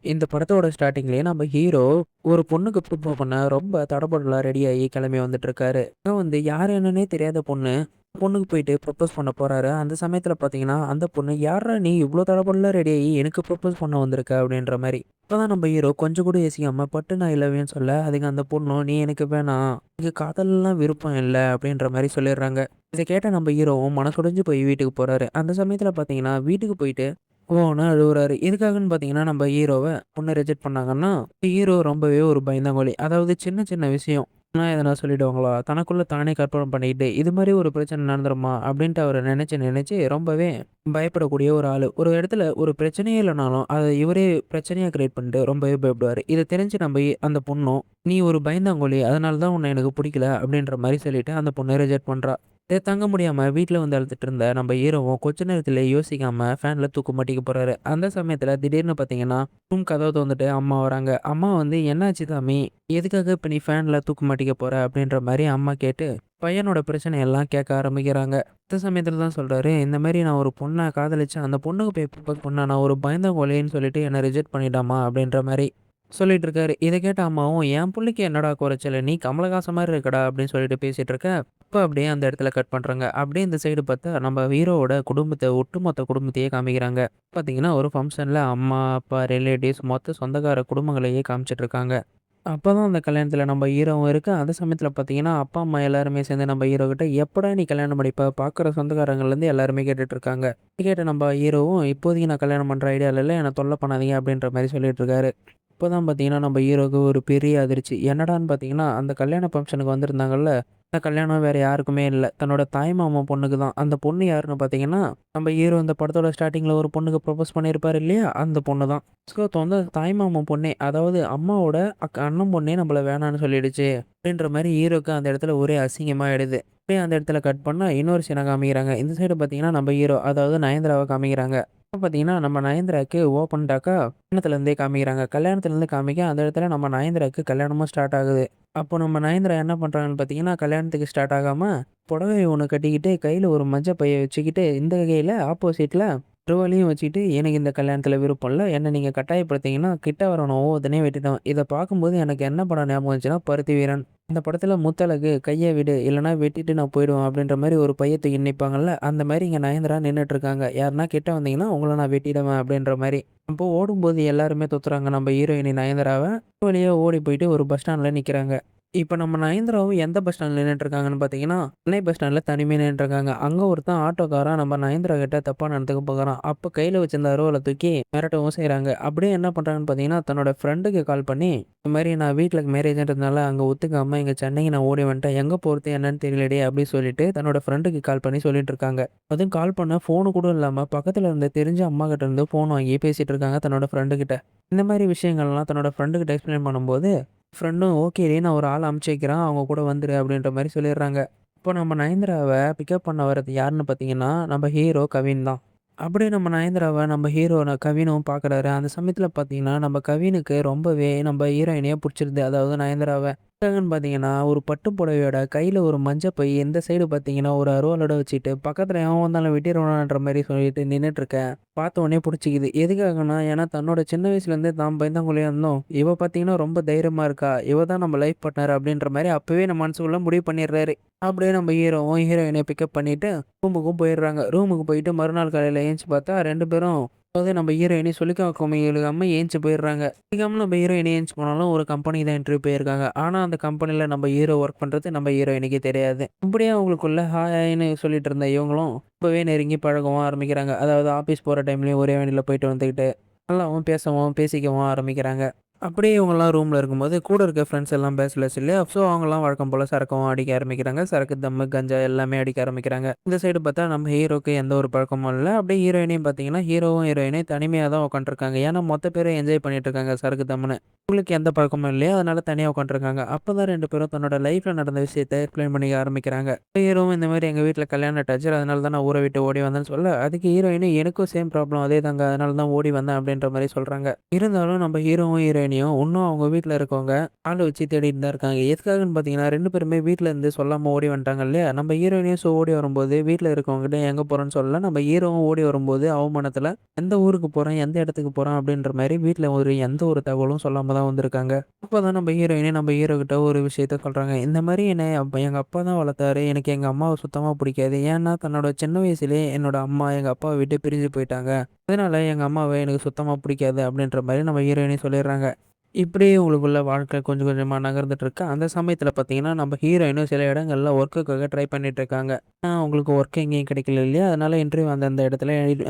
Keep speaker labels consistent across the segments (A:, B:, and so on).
A: இந்த படத்தோட ஸ்டார்ட்டிங்லயே நம்ம ஹீரோ ஒரு பொண்ணுக்கு ப்ரப்போஸ் பண்ண ரொம்ப தடபுடலா ரெடியாகி கிளம்பி வந்துட்டு இருக்காரு. யார் என்னன்னே தெரியாத பொண்ணு. பொண்ணுக்கு போயிட்டு ப்ரப்போஸ் பண்ண போறாரு. அந்த சமயத்துல பாத்தீங்கன்னா, அந்த பொண்ணு "யார்றா நீ இவ்ளோ தடபுடலா ரெடியாகி எனக்கு ப்ரப்போஸ் பண்ண வந்திருக்க?" அப்படின்ற மாரி. அப்பதான் நம்ம ஹீரோ கொஞ்சம் கூட யோசிக்காம பட்டுன்னு ஐ லவ் யூன்னு சொல்ல, அதுக்கு அந்த பொண்ணும் "நீ எனக்கு வேணாம். எனக்கு காதல்லாம் விருப்பம் இல்ல." அப்படின்ற மாரி சொல்லிடுறாங்க. இத கேட்ட நம்ம ஹீரோவும் மனசுடைஞ்சு போய் வீட்டுக்கு போறாரு. அந்த சமயத்துல பாத்தீங்கன்னா, வீட்டுக்கு போயிட்டு ஓன்னு அழுவுறாரு. எதுக்காகன்னு பார்த்தீங்கன்னா, நம்ம ஹீரோவ பொண்ணு ரிஜெக்ட் பண்ணாங்கன்னா, ஹீரோ ரொம்பவே ஒரு பயந்தாங்கோலி. அதாவது சின்ன சின்ன விஷயம் எதனா சொல்லிடுவாங்களா? தனக்குள்ள தானே கற்பனை பண்ணிக்கிட்டு, இது மாரி ஒரு பிரச்சனை நடந்துருமா? அப்படின்ட்டு அவரு நெனச்சு நெனச்சு ரொம்பவே பயப்படக்கூடிய ஒரு ஆளு. ஒரு இடத்துல ஒரு பிரச்சனையே இல்லனாலும், அத இவரே பிரச்சனையா கிரியேட் பண்ணிட்டு ரொம்பவே பயப்படுவாரு. இத தெரிஞ்சு நம்ம அந்த பொண்ணும், "நீ ஒரு பயந்தாங்கோலி. அதனால தான் உன்ன எனக்கு புடிக்கல." அப்படின்ற மாரி சொல்லிட்டு அந்த பொண்ண ரிஜெக்ட் பண்றா. இத தாங்க முடியாம வீட்ல வந்து அழுதுட்டு இருந்த நம்ம ஹீரோவும் கொஞ்ச நேரத்திலே யோசிக்காம ஃபேன்ல தூக்கு மாட்டிக்க போறாரு. அந்த சமயத்துல திடீர்னு பார்த்தீங்கன்னா, ரூம் கதவ தொறந்துட்டு அம்மா வராங்க. அம்மா "என்னாச்சு சாமி? எதுக்காக இப்ப நீ ஃபேன்ல தூக்கு மாட்டிக்க போற?" அப்படின்ற மாரி அம்மா கேட்டு, பையனோட பிரச்சனையெல்லாம் கேட்க ஆரம்பிக்கிறாங்க. இந்த சமயத்துல தான் சொல்றாரு, "இந்த மாரி நான் ஒரு பொண்ண காதலிச்சேன். அந்த பொண்ணுக்கு போய் ப்ரப்போஸ் பண்ணா நான் ஒரு பயந்தாங்கோலின்னு சொல்லிட்டு என்ன ரிஜெக்ட் பண்ணிட்டாம்மா." அப்படின்ற மாரி சொல்லிட்டு இருக்காரு. இத கேட்ட அம்மாவும், "என் புள்ளைக்கு என்னடா குறைச்சலு? நீ கமலஹாசன் மாரி இருக்கடா" அப்படின்னு சொல்லிட்டு பேசிட்டு இருக்க. அப்ப அப்படியே அந்த இடத்துல கட் பண்றாங்க. அப்படியே இந்த சைடு பார்த்தா, நம்ம ஹீரோவோட குடும்பத்த ஒட்டுமொத்த குடும்பத்தையே காமிக்கிறாங்க. பார்த்தீங்கன்னா, ஒரு ஃபங்ஷன்ல அம்மா, அப்பா, ரிலேட்டிவ்ஸ் மொத்த சொந்தக்கார குடும்பங்களையே காமிச்சிட்டு இருக்காங்க. அப்பதான் அந்த கல்யாணத்துல நம்ம ஹீரோவும் இருக்கு. அந்த சமயத்துல பார்த்தீங்கன்னா, அப்பா, அம்மா எல்லாருமே சேர்ந்து நம்ம ஹீரோ கிட்ட, "எப்படா நீ கல்யாணம் பண்ணிப்ப?" பார்க்குற சொந்தக்காரங்கள்லேருந்து எல்லாருமே கேட்டுட்டு இருக்காங்க. இத கேட்ட நம்ம ஹீரோவும், "இப்போதைக்கு நான் கல்யாணம் பண்ற ஐடியால இல்ல. என்ன தொல்ல பண்ணாதீங்க." அப்படின்ற மாரி சொல்லிட்டு இருக்காரு. அப்பதான் பார்த்தீங்கன்னா, நம்ம ஹீரோவுக்கு ஒரு பெரிய அதிர்ச்சி. என்னடான்னு பார்த்தீங்கன்னா, அந்த கல்யாண ஃபங்ஷனுக்கு வந்திருந்தாங்கல்ல, அந்த கல்யாணம் வேற யாருக்குமே இல்ல. தன்னோட தாய்மாமன் பொண்ணுக்கு தான். அந்த பொண்ணு யாருன்னு பார்த்தீங்கன்னா, நம்ம ஹீரோ இந்த படத்தோட ஸ்டார்ட்டிங்ல ஒரு பொண்ணுக்கு ப்ரப்போஸ் பண்ணியிருப்பாரு இல்லையா? அந்த பொண்ணு தான். ஸோ, தாய்மாமன் பொண்ணே, அதாவது அம்மாவோட அண்ணன் பொண்ணே நம்மள வேணான்னு சொல்லிடுச்சு. அப்படின்ற மாரி ஹீரோக்கு அந்த இடத்துல ஒரே அசிங்கமா ஆயிடுது. அப்படியே அந்த இடத்துல கட் பண்ணா இன்னொரு சீன காமிக்கிறாங்க. இந்த சைடு பார்த்தீங்கன்னா, நம்ம ஹீரோ அதாவது நயன்தாராவ காமிக்கிறாங்க. இப்ப பார்த்தீங்கன்னா, நம்ம நயன்தாராக்கு ஓப்பன் டாக்கா கல்யாணத்துலேருந்தே காமிக்கிறாங்க. கல்யாணத்துலேருந்து காமிக்க அந்த இடத்துல நம்ம நயன்தாராக்கு கல்யாணமும் ஸ்டார்ட் ஆகுது. அப்போ நம்ம நயன்தாரா என்ன பண்றாங்கன்னு பார்த்தீங்கன்னா, கல்யாணத்துக்கு ஸ்டார்ட் ஆகாம புடவை ஒண்ணு கட்டிக்கிட்டு, கையில ஒரு மஞ்ச பைய வச்சுக்கிட்டு, இந்த கையில ஆப்போசிட்ல திருவாளியும் வச்சுக்கிட்டு, "எனக்கு இந்த கல்யாணத்துல விருப்பம் இல்ல. என்ன நீங்க கட்டாயப்படுத்தீங்கன்னா, கிட்ட வரணும் ஒவ்வொருத்தனையும் வெட்டிடுவேன்." இத பார்க்கும்போது எனக்கு என்ன படம் ஞாபகம் வந்துச்சுன்னா, பருத்தி வீரன். அந்த படத்துல முத்தழகு "கைய விடு, இல்லன்னா வெட்டிட்டு நான் போயிடுவேன்." அப்படின்ற மாரி ஒரு பைய தூக்கிட்டு நிப்பாங்கல்ல, அந்த மாரி இங்க நயன்தாரா நின்னுட்டு இருக்காங்க. யாருன்னா கிட்ட வந்தீங்கன்னா, உங்கள நான் வெட்டிடுவேன் அப்படின்ற மாரி. அப்போ ஓடும்போது எல்லாருமே தொத்துறாங்க நம்ம ஹீரோயினி நயன்தாராவ. வழியா ஓடி போயிட்டு ஒரு பஸ் ஸ்டாண்ட்ல நிக்கிறாங்க. இப்ப நம்ம நயன்தாராவும் எந்த பஸ் ஸ்டாண்ட்ல நின்னுட்டுருக்காங்கன்னு பார்த்தீங்கன்னா, சென்னை பஸ் ஸ்டாண்ட்ல தனிமையா நின்னுட்டுருக்காங்க. அங்க ஒருத்தன் ஆட்டோக்காரன் நம்ம நயன்தாரா கிட்ட தப்பா நடந்துக்க பாக்குறான். அப்ப கையில வச்சிருந்த அருவாள தூக்கி மிரட்டவும் செய்றாங்க. அப்படியே என்ன பண்றாங்கன்னு பார்த்தீங்கன்னா, தன்னோட ஃப்ரெண்டுக்கு கால் பண்ணி, "இந்த மாரி நான் வீட்ல மேரேஜ்ன்றதுனால அங்க ஒத்துக்காம இங்க சென்னைக்கு நான் ஓடி வந்துட்டேன். எங்க போறது என்னன்னு தெரியலடே" அப்படின்னு சொல்லிட்டு தன்னோட ஃப்ரெண்டுக்கு கால் பண்ணி சொல்லிட்டு இருக்காங்க. அதுவும் கால் பண்ண ஃபோனு கூட இல்லாம பக்கத்துல இருந்த தெரிஞ்ச அம்மாகிட்ட இருந்து ஃபோன் வாங்கி பேசிட்டு இருக்காங்க தன்னோட ஃப்ரெண்டு கிட்ட. இந்த மாரி விஷயங்கள்லாம் தன்னோட ஃப்ரெண்டு கிட்ட எக்ஸ்ப்ளைன் பண்ணும்போது ஃப்ரெண்டும் ஓகேடி நான் ஒரு ஆள் அனுப்பிச்சு வைக்கிறேன். அவங்க கூட வந்துரு அப்படின்ற மாரி சொல்லிடுறாங்க. இப்போ நம்ம நயன்தாராவ பிக்கப் பண்ண வர்றது யாருன்னு பார்த்தீங்கன்னா, நம்ம ஹீரோ கவின் தான். அப்படியே நம்ம நயன்தாராவ நம்ம ஹீரோ கவினும் பார்க்குறாரு. அந்த சமயத்தில பார்த்தீங்கன்னா, நம்ம கவினுக்கு ரொம்பவே நம்ம ஹீரோயினையே புடிச்சிருது. அதாவது நயன்தாராவ. எதுக்காகன்னு பார்த்தீங்கன்னா, ஒரு பட்டு புடவையோட கையில ஒரு மஞ்ச பை, இந்த சைடு பார்த்தீங்கன்னா, ஒரு அருவாளோட வச்சுட்டு, பக்கத்தில எவன் வந்தாலும் வெட்டிருவான்ற மாரி சொல்லிட்டு நின்னுட்டுருக்க. பார்த்த உடனே புடிச்சிக்குது. எதுக்காகன்னா, ஏன்னா தன்னோட சின்ன வயசுலேருந்தே தான் பயந்தாங்கோலியா இருந்தோம். இவ பார்த்தீங்கன்னா ரொம்ப தைரியமா இருக்கா. இவ தான் நம்ம லைஃப் பார்ட்னர் அப்படின்ற மாரி அப்பவே நம்ம மனசுக்குள்ள முடிவு பண்ணிடுறாரு. அப்படியே நம்ம ஹீரோவும் ஹீரோயினையும் பிக்கப் பண்ணிட்டு ரூமுக்கும் போயிடுறாங்க. ரூமுக்கு போயிட்டு மறுநாள் காலையில எந்திச்சு பார்த்தா 2 பேரும் அதாவது நம்ம ஹீரோயினி சொல்லிக்காம எழுகாம எந்திச்சு போயிடுறாங்க. சொல்லிக்காம நம்ம ஹீரோயினி எந்திச்சு போனாலும் ஒரு கம்பெனி தான் இன்டர்வியூ போயிருக்காங்க. ஆனா அந்த கம்பெனில நம்ம ஹீரோ ஒர்க் பண்றது நம்ம ஹீரோயினிக்கு தெரியாது. அப்படியே அவங்களுக்குள்ள ஹாய் ஹாய்ன்னு சொல்லிட்டு இருந்த இவங்களும் இப்பவே நெருங்கி பழகவும் ஆரம்பிக்கிறாங்க. அதாவது ஆஃபீஸ் போற டைம்லயும் ஒரே வண்டியில போயிட்டு வந்துகிட்டு, நல்லாவும் பேசவும், பேசிக்கவும் ஆரம்பிக்கிறாங்க. அப்படியே இவங்கலாம் ரூம்ல இருக்கும்போது, கூட இருக்க ஃப்ரெண்ட்ஸ் எல்லாம் பேச்சலர்ஸ் இல்லையா? ஸோ அவங்கலாம் வழக்கம் போல சரக்கும் அடிக்க ஆரம்பிக்கிறாங்க. சரக்கு, தம்மு, கஞ்சா எல்லாமே அடிக்க ஆரம்பிக்கிறாங்க. இந்த சைடு பார்த்தா நம்ம ஹீரோக்கு எந்த ஒரு பழக்கமும் இல்ல. அப்படியே ஹீரோயினையும் பார்த்தீங்கன்னா, ஹீரோவும் ஹீரோயினும் தனிமையா தான் உட்காந்துருக்காங்க. ஏன்னா மொத்த பேரும் என்ஜாய் பண்ணிட்டு இருக்காங்க சரக்கு, தம்முன்னு. உங்களுக்கு எந்த பழக்கமும் இல்லையா? அதனால தனியா உட்காந்துருக்காங்க. அப்பதான் 2 பேரும் தன்னோட லைஃப்ல நடந்த விஷயத்த எக்ஸ்ப்ளைன் பண்ணிக்க ஆரம்பிக்கிறாங்க. ஹீரோவும் இந்த மாரி எங்க வீட்ல கல்யாணம் ஆச்சு. அதனால தான் நான் ஊர விட்டு ஓடி வந்தேன்னு சொல்ல, அதுக்கு ஹீரோயினும் எனக்கும் சேம் ப்ராப்ளம் அதேதாங்க. அதனால தான் ஓடி வந்தேன் அப்படின்ற மாரி சொல்றாங்க. இருந்தாலும் நம்ம ஹீரோவும், ஹீரோயினியும் இன்னும் அவங்க வீட்ல இருக்கவங்க ஆள வச்சு தேடிட்டு தான் இருக்காங்க. எதுக்காகன்னு பார்த்தீங்கன்னா, 2 பேருமே வீட்ல இருந்து சொல்லாம ஓடி வந்துட்டாங்க இல்லையா? நம்ம ஹீரோயினியும் ஓடி வரும்போது வீட்ல இருக்கவங்ககிட்ட எங்க போறேன்னு சொல்லல. நம்ம ஹீரோவும் ஓடி வரும்போது அவமானத்துல எந்த ஊருக்கு போறேன், எந்த இடத்துக்கு போறேன் அப்படின்ற மாரி வீட்ல எந்த ஒரு தகவலும் சொல்லாம தான் வந்திருக்காங்க. அப்பதான் நம்ம ஹீரோயினே நம்ம ஹீரோ கிட்ட ஒரு விஷயத்த சொல்றாங்க. இந்த மாரி என்னைய எங்க அப்பா தான் வளர்த்தாரு. எனக்கு எங்க அம்மாவ சுத்தமா பிடிக்காது. ஏன்னா தன்னோட சின்ன வயசுலயே என்னோட அம்மா எங்க அப்பாவ விட்டு பிரிஞ்சு போயிட்டாங்க. அதனால எங்க அம்மாவ எனக்கு சுத்தமா பிடிக்காது அப்படின்ற மாரி நம்ம ஹீரோயினே சொல்லிடுறாங்க. இப்படியே உங்களுக்குள்ள வாழ்க்கை கொஞ்சம் கொஞ்சமா நகர்ந்துட்டு இருக்கு. அந்த சமயத்துல பார்த்தீங்கன்னா, நம்ம ஹீரோயினும் சில இடங்கள்ல ஒர்க்குக்காக ட்ரை பண்ணிட்டு இருக்காங்க. அவங்களுக்கு ஒர்க் எங்கேயும் கிடைக்கல இல்லையா? அதனால இன்டர்வியூ அந்தந்த இடத்துல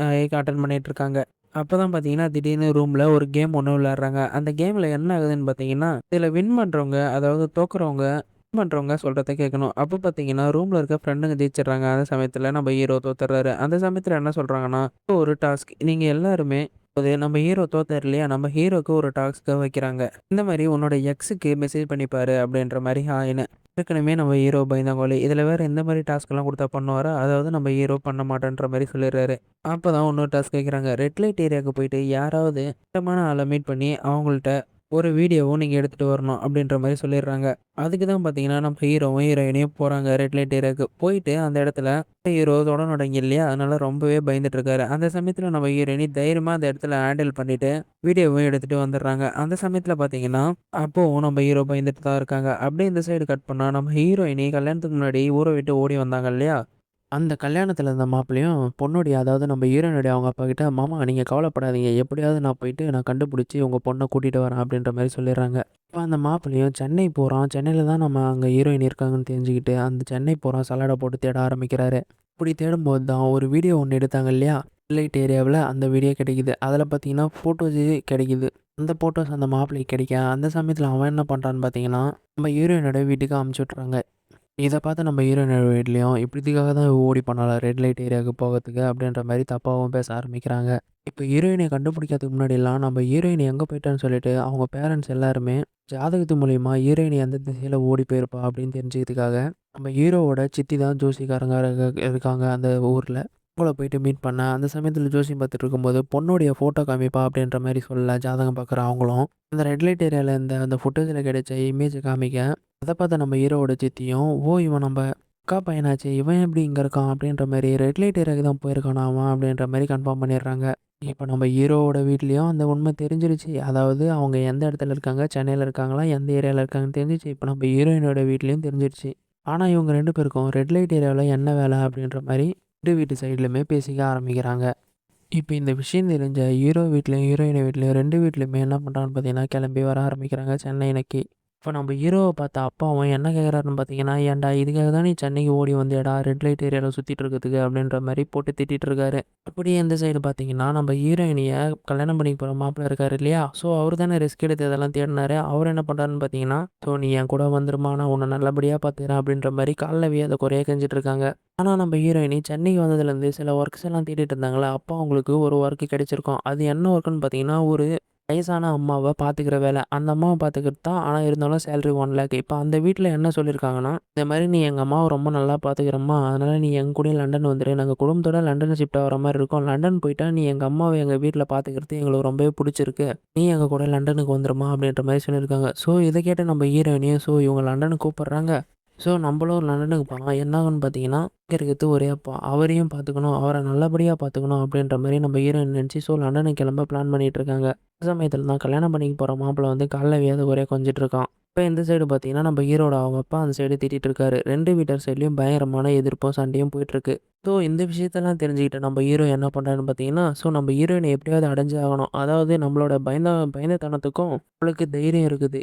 A: அட்டெண்ட் பண்ணிட்டு இருக்காங்க. அப்பதான் பார்த்தீங்கன்னா, திடீர்னு ரூம்ல ஒரு கேம் ஒண்ணு விளையாடுறாங்க. அந்த கேம்ல என்ன ஆகுதுன்னு பார்த்தீங்கன்னா, இதுல வின் பண்றவங்க, அதாவது தோக்குறவங்க, வின் பண்றவங்க சொல்றத கேட்கணும். அப்ப பார்த்தீங்கன்னா, ரூம்ல இருக்க ஃப்ரெண்டுங்க ஜெயிச்சிடுறாங்க. அந்த சமயத்துல நம்ம ஹீரோ தோத்துடுறாரு. அந்த சமயத்துல என்ன சொல்றாங்கன்னா, இப்போ ஒரு டாஸ்க் நீங்க எல்லாருமே நம்ம ஹீரோ தோத்தாரு இல்லையா? நம்ம ஹீரோக்கு ஒரு டாஸ்க்க வைக்கிறாங்க. இந்த மாரி உன்னோட எக்ஸுக்கு மெசேஜ் பண்ணி பாரு அப்படின்ற மாரி ஹாய்ன்னு. ஏற்கனவே நம்ம ஹீரோ பயந்தாங்கோலி. இதுல வேற இந்த மாரி டாஸ்க்லாம் குடுத்தா பண்ணுவாரா? அதாவது நம்ம ஹீரோ பண்ண மாட்டேன்ற மாரி சொல்லிடுறாரு. அப்பதான் இன்னொரு டாஸ்க் வைக்கிறாங்க. ரெட் லைட் ஏரியாவுக்கு போயிட்டு யாராவது முக்கியமான ஆள மீட் பண்ணி அவங்கள்ட்ட ஒரு வீடியோவும் நீங்க எடுத்துட்டு வரணும் அப்படின்ற மாரி சொல்லிடுறாங்க. அதுக்கு தான் பார்த்தீங்கன்னா, நம்ம ஹீரோவும், ஹீரோயினியும் போறாங்க ரெட் லைட் ஏரியாவுக்கு. போயிட்டு அந்த இடத்துல ஹீரோ தொடநடுங்கி இல்லையா? அதனால ரொம்பவே பயந்துட்டு இருக்காரு. அந்த சமயத்துல நம்ம ஹீரோயினி தைரியமா அந்த இடத்துல ஹேண்டில் பண்ணிட்டு வீடியோவும் எடுத்துட்டு வந்துடுறாங்க. அந்த சமயத்துல பார்த்தீங்கன்னா, அப்பவும் நம்ம ஹீரோ பயந்துட்டு தான் இருக்காங்க. அப்படியே இந்த சைடு கட் பண்ணா நம்ம ஹீரோயினி கல்யாணத்துக்கு முன்னாடி ஊர விட்டு ஓடி வந்தாங்க இல்லையா? அந்த கல்யாணத்துல இருந்த மாப்பிள்ளையும், பொண்ணுடைய அதாவது நம்ம ஹீரோயினுடைய அவங்க அப்பாகிட்ட, "மாமா நீங்க கவலைப்படாதீங்க. எப்படியாவது நான் கண்டுபிடிச்சு உங்க பொண்ண கூட்டிட்டு வரேன்." அப்படின்ற மாரி சொல்லிடுறாங்க. இப்ப அந்த மாப்பிள்ளையும் சென்னை போறான். சென்னையில தான் நம்ம அங்க ஹீரோயின் இருக்காங்கன்னு தெரிஞ்சுக்கிட்டு, அந்த சென்னை போறான். சல்லட போட்டு தேட ஆரம்பிக்கிறாரு. இப்படி தேடும்போது தான் ஒரு வீடியோ ஒண்ணு எடுத்தாங்க இல்லையா? லைட் ஏரியாவுல அந்த வீடியோ கிடைக்குது. அதுல பார்த்தீங்கன்னா, ஃபோட்டோஸே கிடைக்குது. அந்த ஃபோட்டோஸ் அந்த மாப்பிள்ளைக்கு கிடைக்க, அந்த சமயத்துல அவன் என்ன பண்றான்னு பார்த்தீங்கன்னா, நம்ம ஹீரோயினோட வீட்டுக்கு அனுப்பிச்சு விட்டுறாங்க. இத பார்த்து நம்ம ஹீரோயினோட வீட்லயும், "இப்படி இதுக்காக தான் ஓடி போனாளா ரெட் லைட் ஏரியாவுக்கு போகறதுக்கு?" அப்படின்ற மாரி தப்பாவும் பேச ஆரம்பிக்கிறாங்க. இப்ப ஹீரோயின கண்டுபிடிக்கிறதுக்கு முன்னாடிலாம் நம்ம ஹீரோயின் எங்க போயிட்டான்னு சொல்லிட்டு, அவங்க பேரண்ட்ஸ் எல்லாருமே ஜாதகத்து மூலியமா ஹீரோயின் எந்த திசையில ஓடி போயிருப்பா அப்படின்னு தெரிஞ்சுக்கிறதுக்காக, நம்ம ஹீரோவோட சித்தி தான் ஜோசியக்காரங்க இருக்காங்க அந்த ஊர்ல. அவங்கள போயிட்டு மீட் பண்ண, அந்த சமயத்துல ஜோசியம் பார்த்துட்டு இருக்கும்போது, பொண்ணுடைய ஃபோட்டோ காமிப்பா அப்படின்ற மாரி சொல்ல, ஜாதகம் பார்க்குற அவங்களும், அந்த ரெட் லைட் ஏரியால இருந்த அந்த ஃபுட்டேஜ்ல கிடைச்ச இமேஜ காமிக்க அத பார்த்த நம்ம ஹீரோவோட சித்தியும், "ஓ! இவன் நம்ப அக்கா பையனாச்சே! இவன் எப்படி இங்க இருக்கான்?" அப்படின்ற மாரி ரெட் லைட் ஏரியாவுக்கு தான் போயிருக்கானா அவன் அப்படின்ற மாரி கன்ஃபார்ம் பண்ணிடுறாங்க. இப்ப நம்ம ஹீரோவோட வீட்லயும் அந்த உண்மை தெரிஞ்சிருச்சு. அதாவது அவங்க எந்த இடத்துல இருக்காங்க, சென்னையில இருக்காங்களா, எந்த ஏரியால இருக்காங்கன்னு தெரிஞ்சிருச்சு. இப்ப நம்ம ஹீரோயினோட வீட்லயும் தெரிஞ்சிருச்சு. ஆனா இவங்க 2 பேருக்கும் ரெட் லைட் ஏரியாவுல என்ன வேலை அப்படின்ற மாரி 2 வீட்டு சைட்லயுமே பேசிக்க ஆரம்பிக்கிறாங்க. இப்ப இந்த விஷயம் தெரிஞ்ச ஹீரோ வீட்லயும், ஹீரோயின் வீட்லயும் 2 வீட்லயுமே என்ன பண்றாங்கன்னு பார்த்தீங்கன்னா, கிளம்பி வர ஆரம்பிக்கிறாங்க சென்னை நோக்கி. இப்ப நம்ம ஹீரோவ பார்த்த அப்பாவும் என்ன கேட்குறாருன்னு பார்த்தீங்கன்னா, "ஏன்டா இதுக்காக தான் நீ சென்னைக்கு ஓடி வந்தியாடா? ரெட் லைட் ஏரியால சுத்திட்டு இருக்கிறதுக்கு" அப்படின்ற மாரி போட்டு திட்டிட்டு இருக்காரு. அப்படியே இந்த சைடு பார்த்தீங்கன்னா, நம்ம ஹீரோயினிய கல்யாணம் பண்ணிக்க போற மாப்பிள்ளை இருக்காரு இல்லையா? ஸோ அவரு தானே ரிஸ்க் எடுத்து இதெல்லாம் தேடுனாரு. அவரு என்ன பண்றாருன்னு பார்த்தீங்கன்னா, "ஸோ நீ என் கூட வந்துருமா, நான் உன்ன நல்லபடியா பார்த்துக்கிறேன்" அப்படின்ற மாரி கால்ல விழாத குறையா கெஞ்சிட்டு இருக்காங்க. ஆனா நம்ம ஹீரோயினி சென்னைக்கு வந்ததுலேருந்து சில ஒர்க்ஸ் எல்லாம் தேடிட்டு இருந்தாங்கல்ல, அப்போ அவங்களுக்கு ஒரு ஒர்க் கிடைச்சிருக்கும். அது என்ன ஒர்க்குன்னு பார்த்தீங்கன்னா, ஒரு வயசான அம்மாவ பார்த்துக்கிற வேலை. அந்த அம்மாவ பார்த்துக்கிறது தான். ஆனா இருந்தாலும் சேலரி 1,00,000. இப்ப அந்த வீட்ல என்ன சொல்லியிருக்காங்கன்னா, இந்த மாரி "நீ எங்க அம்மாவ ரொம்ப நல்லா பார்த்துக்கிறம்மா. அதனால நீ எங்க கூடயே லண்டன் வந்துரு. நாங்க குடும்பத்தோட லண்டன் ஷிஃப்ட் ஆகுற மாரி இருக்கும். லண்டன் போயிட்டா நீ எங்க அம்மாவ எங்க வீட்ல பார்த்துக்கிறது எங்களுக்கு ரொம்பவே புடிச்சிருக்கு. நீ எங்க கூட லண்டனுக்கு வந்துருமா" அப்படின்ற மாரி சொல்லியிருக்காங்க. ஸோ இத கேட்ட நம்ம ஹீரோயினியும் இவங்க லண்டனுக்கு கூப்பிடுறாங்க. நம்மளும் லண்டனுக்கு போலாம். என்ன ஆகும்ன்னு பார்த்தீங்கன்னா, இங்க இருக்கிறது ஒரே அப்பா. அவரையும் பார்த்துக்கணும், அவர நல்லபடியா பார்த்துக்கணும் அப்படின்ற மாரி நம்ம ஹீரோயின் நினச்சு லண்டனுக்கு கிளம்ப பிளான் பண்ணிட்டு இருக்காங்க. அந்த சமயத்துல தான் கல்யாணம் பண்ணிக்க போற மாப்பிள வந்து கால்ல வியாத குறையா கொஞ்சிட்டு இருக்கான். இப்ப இந்த சைடு பார்த்தீங்கன்னா, நம்ம ஹீரோட அவங்க அப்பா அந்த சைடு திட்டிட்டு இருக்காரு. 2 வீட்டார் சைட்லயும் பயங்கரமான எதிர்ப்பும், சண்டையும் போயிட்டு இருக்கு. இந்த விஷயத்தெல்லாம் தெரிஞ்சுக்கிட்ட நம்ம ஹீரோ என்ன பண்றாருன்னு பார்த்தீங்கன்னா, நம்ம ஹீரோயின எப்படியாவது அடைஞ்சே ஆகணும். அதாவது நம்மளோட பயந்தத்தனத்துக்கும் அவளுக்கு தைரியம் இருக்குது.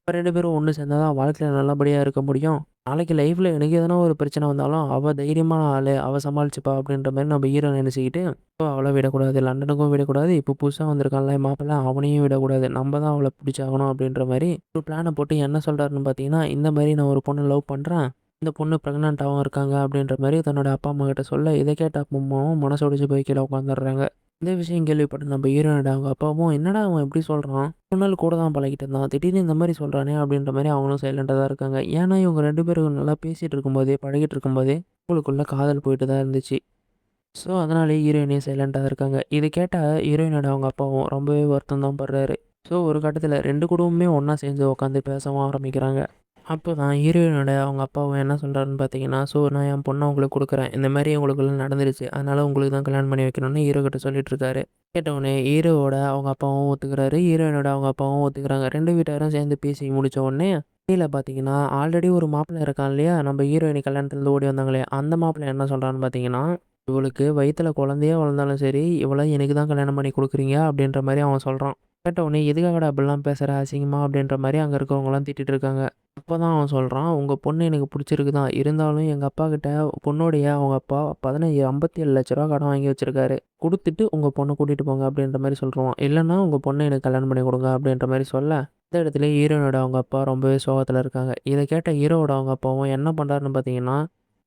A: 2 பேரும் ஒண்ணு சேர்ந்தா தான் வாழ்க்கையில நல்லபடியா இருக்க முடியும். நாளைக்கு லைஃப்ல எனக்கு எதனா ஒரு பிரச்சனை வந்தாலும், அவ தைரியமான ஆளு. அவ சமாளிச்சுப்பா அப்படின்ற மாரி நம்ம ஹீரோ நினைச்சுக்கிட்டு, அவள விடக்கூடாது. லண்டனுக்கும் விடக்கூடாது. இப்போ புதுசா வந்திருக்கான்ல மாப்பிள, அவனையும் விடக்கூடாது. நம்ம தான் அவள பிடிச்சாகணும் அப்படின்ற மாரி ஒரு பிளான போட்டு என்ன சொல்றாருன்னு பார்த்தீங்கன்னா, இந்த மாரி நான் ஒரு பொண்ண லவ் பண்றேன். இந்த பொண்ணு பிரெக்னன்ட்டாவும் இருக்காங்க அப்படின்ற மாரி தன்னோட அப்பா, அம்மா கிட்ட சொல்ல, இத கேட்ட அம்மாவும் மனசு உடைஞ்சு போய் கீழ உட்காந்துடுறாங்க. இந்த விஷயம் கேள்விப்பட்டு நம்ம ஹீரோயினோட அவங்க அப்பாவும், "என்னடா அவன் இப்படி சொல்றான்? இவ்வளோ நாள் கூட தான் பழகிட்டு இருந்தான். திடீர்னு இந்த மாரி சொல்றானே!" அப்படின்ற மாரி அவங்களும் சைலண்டா தான் இருக்காங்க. ஏன்னா, இவங்க 2 பேரும் நல்லா பேசிட்டு இருக்கும்போதே, பழகிட்டு இருக்கும்போதே, அவங்களுக்குள்ள காதல் போயிட்டு தான் இருந்துச்சு. ஸோ, அதனாலேயே ஹீரோயினே சைலண்டா இருக்காங்க. இத கேட்ட ஹீரோயினோட அவங்க அப்பாவும் ரொம்பவே வருத்தம் தான் படுறாரு. ஸோ, ஒரு கட்டத்தில 2 குடும்பமுமே ஒண்ணா சேர்ந்து உட்காந்து பேசவும் ஆரம்பிக்கிறாங்க. அப்பதான் ஹீரோயினோட அவங்க அப்பாவும் என்ன சொல்றாருன்னு பார்த்தீங்கன்னா, "ஸோ நான் என் பொண்ண உங்களுக்கு குடுக்குறேன். இந்த மாரி உங்களுக்குள்ள நடந்துருச்சு. அதனால உங்களுக்கு தான் கல்யாணம் பண்ணி வைக்கணும்னு" ஹீரோ கிட்ட சொல்லிட்டு இருக்காரு. கேட்டவுனே ஹீரோவோட அவங்க அப்பாவும் ஒத்துக்கிறாரு. ஹீரோயினோட அவங்க அப்பாவும் ஒத்துக்கிறாங்க. 2 வீட்டாரும் சேர்ந்து பேசி முடிச்ச உடனே, கீழ பார்த்தீங்கன்னா, ஆல்ரெடி ஒரு மாப்பிள்ளை இருக்கான் இல்லையா? நம்ம ஹீரோயினி கல்யாணத்துலேருந்து ஓடி வந்தாங்களே, அந்த மாப்பிள்ளை என்ன சொல்றான்னு பார்த்தீங்கன்னா, "இவளுக்கு வயித்துல குழந்தையே வளர்ந்தாலும் சரி, இவள எனக்கு தான் கல்யாணம் பண்ணி குடுக்குறீங்க" அப்படின்ற மாரி அவன் சொல்றான். கேட்டவுனே, "எதுக்காகடா இப்படிலாம் பேசுற அசிங்கமா?" அப்படின்ற மாரி அங்க இருக்கவங்கலாம் திட்டிட்டு இருக்காங்க. அப்பதான் அவன் சொல்றான், "உங்க பொண்ணு எனக்கு புடிச்சிருக்கு தான். இருந்தாலும் எங்க அப்பாகிட்ட பொண்ணுடைய அவங்க அப்பா 57,00,000 கடன் வாங்கி வச்சிருக்காரு. குடுத்துட்டு உங்க பொண்ண கூட்டிட்டு போங்க" அப்படின்ற மாரி சொல்ருவான். "இல்லன்னா உங்க பொண்ண எனக்கு கல்யாணம் பண்ணி குடுங்க" அப்படின்ற மாரி சொல்ல, இந்த இடத்துலயே ஹீரோயினோட அவங்க அப்பா ரொம்பவே சோகத்துல இருக்காங்க. இத கேட்ட ஹீரோவோட அவங்க அப்பாவும் என்ன பண்றாருன்னு பார்த்தீங்கன்னா,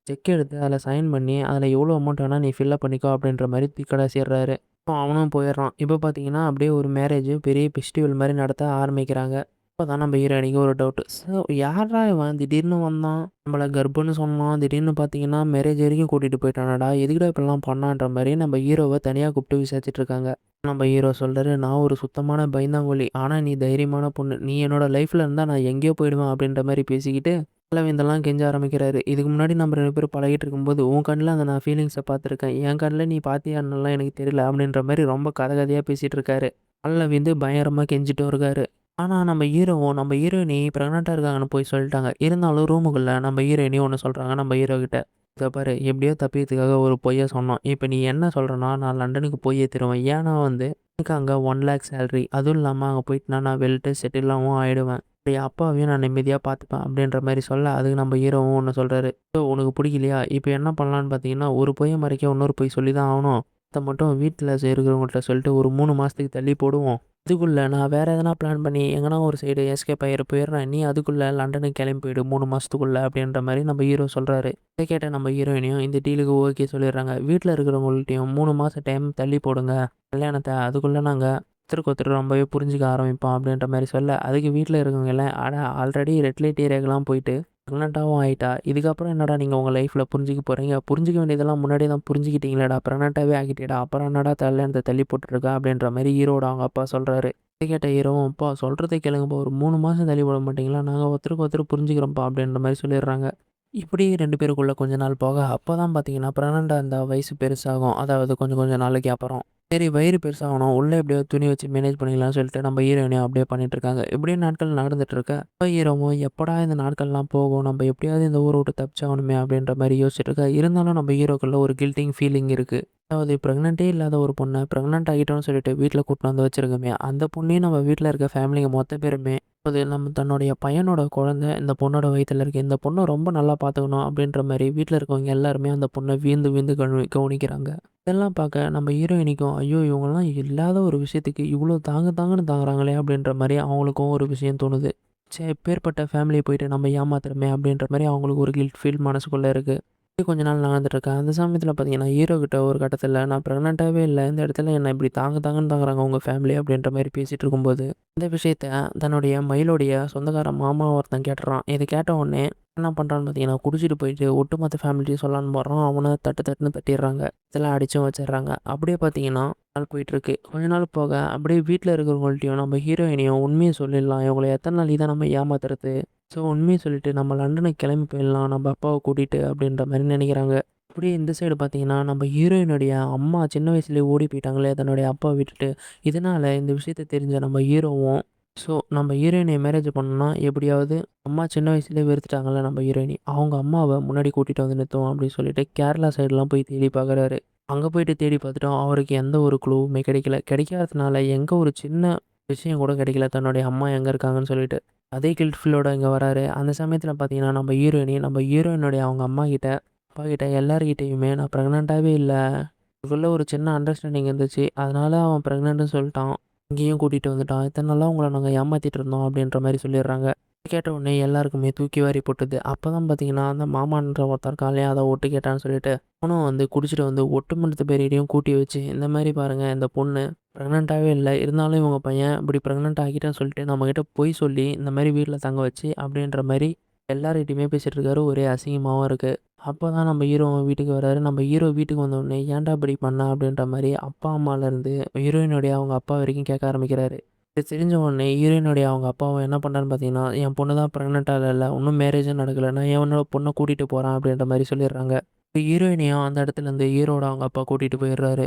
A: செக் எடுத்து அதில சைன் பண்ணி, "அதில எவ்வளோ அமௌண்ட் வேணா நீ ஃபில் அப் பண்ணிக்கோ" அப்படின்ற மாரி கடைசிறாரு. அவனும் போயிடுறான். இப்ப பார்த்தீங்கன்னா, அப்படியே ஒரு மேரேஜ் பெரிய ஃபெஸ்டிவல் மாரி நடத்த ஆரம்பிக்கிறாங்க. அப்பதான் நம்ம ஹீரோயினிக்கு ஒரு டவுட்டு. யார்றா இவன் திடீர்னு வந்தான்? நம்மள கர்ப்பம்ன்னு சொன்னான். திடீர்னு பார்த்தீங்கன்னா, மேரேஜ் வரைக்கும் கூட்டிட்டு போயிட்டானேடா! எதுக்குடா இப்படிலாம் பண்ணான்ற மாரி நம்ம ஹீரோவ தனியா கூப்பிட்டு விசாரிச்சுட்டு இருக்காங்க. நம்ம ஹீரோ சொல்றாரு, "நான் ஒரு சுத்தமான பயந்தாங்கோலி. ஆனா நீ தைரியமான பொண்ணு. நீ என்னோட லைஃப்ல இருந்தா நான் எங்கேயோ போயிடுவேன்" அப்படின்ற மாரி பேசிக்கிட்டு, பலவிந்தெல்லாம் கெஞ்ச ஆரம்பிக்கிறாரு. "இதுக்கு முன்னாடி நம்ம 2 பேரும் பழகிட்டு இருக்கும்போது, உன் கண்ல அந்த நான் ஃபீலிங்ஸ பார்த்துருக்கேன். என் கண்ல நீ பார்த்தியா என்னலாம் எனக்கு தெரியல" அப்படின்ற மாரி ரொம்ப கதை கதையா பேசிட்டு இருக்காரு. பல்லவிந்து பயங்கரமா கெஞ்சிட்டும் இருக்காரு. ஆனா, நம்ம ஹீரோவும் நம்ம ஹீரோயினி பிரெக்னன்ட்டா இருக்காங்கன்னு போய் சொல்லிட்டாங்க. இருந்தாலும் ரூமுக்குள்ள நம்ம ஹீரோயினி ஒண்ணு சொல்றாங்க நம்ம ஹீரோ கிட்ட. "இத பாரு எப்படியோ தப்பிக்கிறதுக்காக ஒரு பொய்ய சொன்னோம். இப்ப நீ என்ன சொல்றன்னா, நான் லண்டனுக்கு போயே தீருவேன். ஏன்னா வந்து எனக்கு அங்க 1,00,000 சேலரி. அதுவும் இல்லாம அங்க போயிட்டேன்னா நான் வெல்ட்டு செட்டிலாவும் ஆயிடுவேன். என் அப்பாவையும் நான் நிம்மதியா பார்த்துப்பேன்." அப்படின்ற மாரி சொல்ல, அதுக்கு நம்ம ஹீரோவும் ஒண்ணு சொல்றாரு. "ஸோ உனக்கு புடிக்கலையா? இப்ப என்ன பண்ணலான்னு பார்த்தீங்கன்னா, ஒரு பொய்ய மறைக்க இன்னொரு பொய் சொல்லி தான் ஆவணும். அத மட்டும் வீட்ல இருக்கிறவங்கள்ட்ட சொல்லிட்டு ஒரு 3 மாசத்துக்கு தள்ளி போடுவோம். அதுக்குள்ள நான் வேற எதனா பிளான் பண்ணி எங்கனா ஒரு சைடு எஸ்கேப் ஆயிர போயிடுறேன். நீ அதுக்குள்ள லண்டனுக்கு கிளம்பி போயிடு 3 மாசத்துக்குள்ள" அப்படின்ற மாரி நம்ம ஹீரோ சொல்றாரு. இத கேட்ட நம்ம ஹீரோயினியும் இந்த டீலுக்கு ஓகே சொல்லிடுறாங்க. வீட்ல இருக்கிறவங்கள்ட்டயும் 3 மாசம் டைம் தள்ளி போடுங்க கல்யாணத்த. அதுக்குள்ள நாங்க ஒருத்தருக்கு ஒருத்தர் ரொம்பவே புரிஞ்சுக்க ஆரம்பிப்போம் அப்படின்ற மாரி சொல்ல, அதுக்கு வீட்ல இருக்கவங்க எல்லாம், "அட ஆல்ரெடி ரெட் லைட் ஏரியாக்கெல்லாம் போயிட்டு பிரெக்னன்ட்டாவும் ஆயிட்டா. இதுக்கப்புறம் என்னடா நீங்க உங்க லைஃப்ல புரிஞ்சுக்க போறீங்க? புரிஞ்சுக்க வேண்டியதெல்லாம் முன்னாடியே தான் புரிஞ்சுக்கிட்டீங்களேடா! பிரெக்னன்ட்டாவே ஆக்கிட்டியேடா! அப்புறம் என்னடா கல்யாணத்த தள்ளி போட்டுருக்க?" அப்படின்ற மாரி ஹீரோவோட அவங்க அப்பா சொல்றாரு. இத கேட்ட ஹீரோவும், "அப்பா சொல்றத கேளுங்கப்பா. ஒரு 3 மாசம் தள்ளி போட மாட்டீங்களா? நாங்க ஒருத்தருக்கு ஒருத்தர் புரிஞ்சுக்கிறோம்ப்பா" அப்படின்ற மாரி சொல்லிடுறாங்க. இப்படி 2 பேருக்குள்ள கொஞ்ச நாள் போக, அப்பதான் பார்த்தீங்கன்னா, பிரெக்னன்ட்டா இருந்தா வயசு பெருசாகும். அதாவது கொஞ்சம் கொஞ்சம் நாளைக்கு அப்புறம். சரி வயிறு பெருசாகணும். உள்ள எப்படியாவது துணி வச்சு மேனேஜ் பண்ணிக்கலாம்னு சொல்லிட்டு நம்ம ஹீரோயினும் அப்படியே பண்ணிட்டு இருக்காங்க. இப்படியே நாட்கள் நடந்துட்டு இருக்க, நம்ம ஹீரோவும் எப்படா இந்த நாட்கள்லாம் போகும்? நம்ம எப்படியாவது இந்த ஊர விட்டு தப்பிச்சாகணுமே அப்படின்ற மாரி யோசிச்சுட்டு இருக்க. இருந்தாலும் நம்ம ஹீரோக்குள்ள ஒரு கில்ட்டிங் ஃபீலிங் இருக்கு. அதாவது பிரெக்னன்ட்டே இல்லாத ஒரு பொண்ண பிரெக்னன்ட் ஆகிட்டோம்னு சொல்லிட்டு வீட்ல கூட்டிட்டு வந்து வச்சிருக்கோமே, அந்த பொண்ணையும் நம்ம வீட்ல இருக்க ஃபேமிலிங்க மொத்த பேருமே அது நம்ம தன்னுடைய பையனோட குழந்தை இந்த பொண்ணோட வயித்துல இருக்கு. இந்த பொண்ண ரொம்ப நல்லா பார்த்துக்கணும் அப்படின்ற மாரி வீட்ல இருக்கவங்க எல்லாருமே அந்த பொண்ண வியந்து வியந்து கவனிக்கிறாங்க. இதெல்லாம் பார்க்க நம்ம ஹீரோயினிக்கும், ஐயோ! இவங்கலாம் இல்லாத ஒரு விஷயத்துக்கு இவ்ளோ தாங்கு தாங்குன்னு தாங்குறாங்களே அப்படின்ற மாரி அவங்களுக்கும் ஒரு விஷயம் தோணுது. ச்சே! எப்பேர்ப்பட்ட ஃபேமிலிய போயிட்டு நம்ம ஏமாத்துறோமே அப்படின்ற மாரி அவங்களுக்கு ஒரு கில்ட் ஃபீல் மனசுக்குள்ள இருக்கு. இப்படி கொஞ்ச நாள் நடந்துட்டு இருக்கு. அந்த சமயத்தில பார்த்தீங்கன்னா, ஹீரோ கிட்ட ஒரு கட்டத்தில நான் பிரெக்னன்ட்டாவே இல்ல. இந்த இடத்துல என்ன இப்படி தாங்கு தாங்குன்னு தாங்குறாங்க உங்க ஃபேமிலி அப்படின்ற மாரி பேசிட்டு இருக்கும்போது, இந்த விஷயத்த தன்னுடைய மயிலுடைய சொந்தக்கார மாமா ஒருத்தன் கேட்டுறான். இத கேட்ட உடனே என்ன பண்றான்னு பார்த்தீங்கன்னா, குடிச்சிட்டு போயிட்டு ஒட்டுமொத்த ஃபேமிலிட்டயும் சொல்லலான்னு போறான். அவன தட்டு தட்டுன்னு தட்டிடுறாங்க. இதெல்லாம் அடிச்சும் வச்சிடுறாங்க. அப்படியே பார்த்தீங்கன்னா, நாள் போயிட்டுருக்கு. கொஞ்ச நாள் போக அப்படியே வீட்ல இருக்கிறவங்கள்ட்டயும் நம்ம ஹீரோயினையும் உண்மைய சொல்லிடலாம். இவங்கள எத்தன நாளைக்கு தான் நம்ம ஏமாத்துறது? ஸோ உண்மைய சொல்லிட்டு நம்ம லண்டனுக்கு கிளம்பி போயிடலாம். நம்ம அப்பாவ கூட்டிட்டு அப்படின்ற மாரி நினைக்கிறாங்க. அப்படியே இந்த சைடு பார்த்தீங்கன்னா, நம்ம ஹீரோயினுடைய அம்மா சின்ன வயசுலயே ஓடி போயிட்டாங்களே தன்னுடைய அப்பாவ விட்டுட்டு. இதனால இந்த விஷயத்த தெரிஞ்ச நம்ம ஹீரோவும் ஸோ நம்ம ஹீரோயினிய மேரேஜ் பண்ணணும்னா எப்படியாவது அம்மா சின்ன வயசுலயே வெறுத்துட்டாங்கல்ல நம்ம ஹீரோயினி. அவங்க அம்மாவ முன்னாடி கூட்டிட்டு வந்து நிறுத்துவோம் அப்படின்னு சொல்லிட்டு கேரளா சைடுலாம் போய் தேடி பார்க்குறாரு. அங்க போயிட்டு தேடி பார்த்துட்டோம். அவருக்கு எந்த ஒரு க்ளூவுமே கிடைக்கல. கிடைக்காததுனால எங்க ஒரு சின்ன விஷயம் கூட கிடைக்கல. தன்னுடைய அம்மா எங்க இருக்காங்கன்னு சொல்லிட்டு. அதே கில்ட் ஃபீலோட இங்க வராரு. அந்த சமயத்தில பார்த்தீங்கன்னா, நம்ம ஹீரோயினுடைய அவங்க அம்மாகிட்ட, அப்பாகிட்ட எல்லார்கிட்டயுமே நான் பிரெக்னன்ட்டாவே இல்ல. இதுக்குள்ள ஒரு சின்ன அண்டர்ஸ்டாண்டிங் இருந்துச்சு. அதனால அவன் பிரெக்னன்ட்ன்னு சொல்ட்டான். இங்கேயும் கூட்டிட்டு வந்துட்டான். இத்தன நாளா உங்கள நாங்க ஏமாத்திட்டு இருந்தோம் அப்படின்ற மாரி சொல்லிடுறாங்க. கேட்ட உடனே எல்லாருக்குமே தூக்கி வாரி போட்டுது. அப்பதான் பார்த்தீங்கன்னா, அந்த மாமான்ற ஒருத்தன் இருக்கான் இல்லையா, அத ஒட்டு கேட்டான்னு சொல்லிட்டு, அவனும் வந்து குடிச்சிட்டு வந்து ஒட்டுமொத்த பேரையும் கூட்டி வச்சு, இந்த மாரி பாருங்க இந்த பொண்ணு பிரெக்னன்ட்டாவே இல்ல. இருந்தாலும் இவங்க பையன் இப்படி பிரெக்னன்ட் ஆக்கிட்டேன்னு சொல்லிட்டு நம்மகிட்ட பொய் சொல்லி, இந்த மாரி வீட்ல தங்க வச்சு, அப்படின்ற மாரி எல்லார்கிட்டயுமே பேசிட்டு இருக்காரு. ஒரே அசிங்கமாவும் இருக்கு. அப்பதான் நம்ம ஹீரோ வீட்டுக்கு வராரு. நம்ம ஹீரோ வீட்டுக்கு வந்தவுடனே, "ஏன்டா இப்படி பண்ண?" அப்படின்ற மாரி அப்பா, அம்மாலருந்து ஹீரோயினுடைய அவங்க அப்பா வரைக்கும் கேட்க ஆரம்பிக்கிறாரு. இது தெரிஞ்ச உடனே ஹீரோயினுடைய அவங்க அப்பாவும் என்ன பண்றாருன்னு பார்த்தீங்கன்னா, "என் பொண்ணு தான் பிரெக்னன்ட்டா இல்ல. இன்னும் மேரேஜும் நடக்கல. நான் என்னோட பொண்ண கூட்டிட்டு போறேன்." அப்படின்ற மாரி சொல்லிடுறாங்க. ஹீரோயினையும் அந்த இடத்துலேருந்து ஹீரோட அவங்க அப்பா கூட்டிட்டு போயிடுறாரு.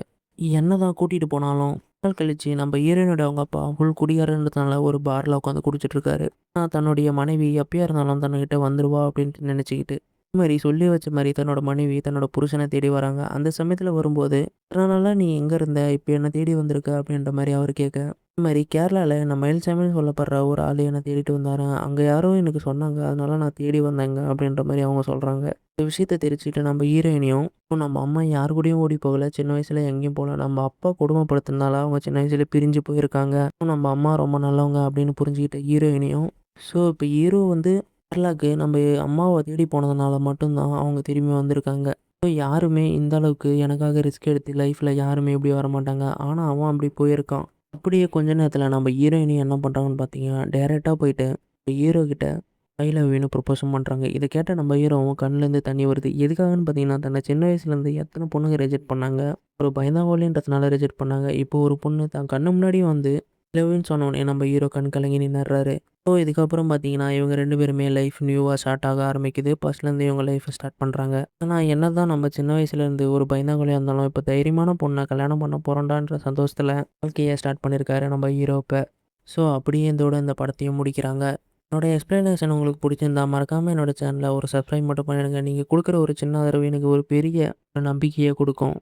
A: என்னதான் கூட்டிட்டு போனாலும், நாள் கழிச்சு நம்ம ஹீரோயினோட அவங்க அப்பா ஃபுல் குடிகாரன்றதுனால ஒரு பார்ல உட்காந்து குடிச்சிட்டு இருக்காரு. ஆனா தன்னுடைய மனைவி எப்பயா இருந்தாலும் தன்னுகிட்ட வந்துருவா அப்படின்ட்டு நினைச்சுக்கிட்டு, இந்த மாரி சொல்லி வச்ச மாரி தன்னோட மனைவி தன்னோட புருஷன தேடி வராங்க. அந்த சமயத்துல வரும்போது, "இத்தன நாளா நீ எங்க இருந்த? இப்ப என்ன தேடி வந்திருக்க?" அப்படின்ற மாரி அவரு கேட்க, இந்த மாரி கேரளால நான் மயில்சாமின்னு சொல்லப்படுற ஒரு ஆளு என்ன தேடிட்டு வந்தாராம். அங்க யாரோ எனக்கு சொன்னாங்க. அதனால நான் தேடி வந்தேங்க அப்படின்ற மாரி அவங்க சொல்றாங்க. இந்த விஷயத்த தெரிஞ்சுக்கிட்டு நம்ம ஹீரோயினியும், இப்போ நம்ம அம்மா யார் கூடயும் ஓடி போகல. சின்ன வயசுல எங்கேயும் போல. நம்ம அப்பா கொடுமைப்படுத்துனதால அவங்க சின்ன வயசுல பிரிஞ்சு போயிருக்காங்க. நம்ம அம்மா ரொம்ப நல்லவங்க அப்படின்னு புரிஞ்சுக்கிட்ட ஹீரோயினியும், ஸோ இப்போ ஹீரோ வந்து கேரளாக்கு நம்ம அம்மாவ தேடி போனதுனால மட்டும் தான் அவங்க திரும்பி வந்திருக்காங்க. ஸோ யாருமே இந்த அளவுக்கு எனக்காக ரிஸ்க் எடுத்து லைஃப்ல யாருமே இப்படி வரமாட்டாங்க. ஆனா அவன் அப்படி போயிருக்கான். அப்படியே கொஞ்ச நேரத்துல நம்ம ஹீரோயினி என்ன பண்றாங்கன்னு பார்த்தீங்கன்னா, டைரக்ட்டா போயிட்டு ஹீரோ கிட்ட ஐ லவ் யூன்னு ப்ரொபோஸும் பண்றாங்க. இத கேட்ட நம்ம ஹீரோவும் கண்லேருந்து தண்ணி வருது. எதுக்காகன்னு பார்த்தீங்கன்னா, தன்னை சின்ன வயசுலேருந்து எத்தன பொண்ணுங்க ரிஜெக்ட் பண்ணாங்க. ஒரு பயந்தாங்கோலின்றதுனால ரிஜெக்ட் பண்ணாங்க. இப்போ ஒரு பொண்ணு தன் கண்ணு முன்னாடியே வந்து ஐ லவ் யூன்னு சொன்னோனே நம்ம ஹீரோ கண் கலங்கி நின்னுடுறாரு. ஸோ இதுக்கப்புறம் பார்த்தீங்கன்னா, இவங்க 2 பேருமே லைஃப் நியூவா ஸ்டார்ட் ஆக ஆரம்பிக்குது. ஃபர்ஸ்ட்லேருந்து இவங்க லைஃப்ப ஸ்டார்ட் பண்றாங்க. ஆனா என்னதான் நம்ம சின்ன வயசுலேருந்து ஒரு பயந்தாங்கோலியா இருந்தாலும், இப்போ தைரியமான பொண்ண கல்யாணம் பண்ண போறோம்டான்ற சந்தோஷத்துல வாழ்க்கைய ஸ்டார்ட் பண்ணியிருக்காரு நம்ம ஹீரோ இப்ப. ஸோ அப்படியே இதோட இந்த படத்தையும் முடிக்கிறாங்க. என்னோட எக்ஸ்ப்ளனேஷன் உங்களுக்கு பிடிச்சிருந்தா மறக்காம என்னோட சேனல ஒரு சப்ஸ்கிரைப் மட்டும் பண்ணிடுங்க. நீங்க குடுக்குற ஒரு சின்ன ஆதரவு எனக்கு ஒரு பெரிய நம்பிக்கைய குடுக்கும்.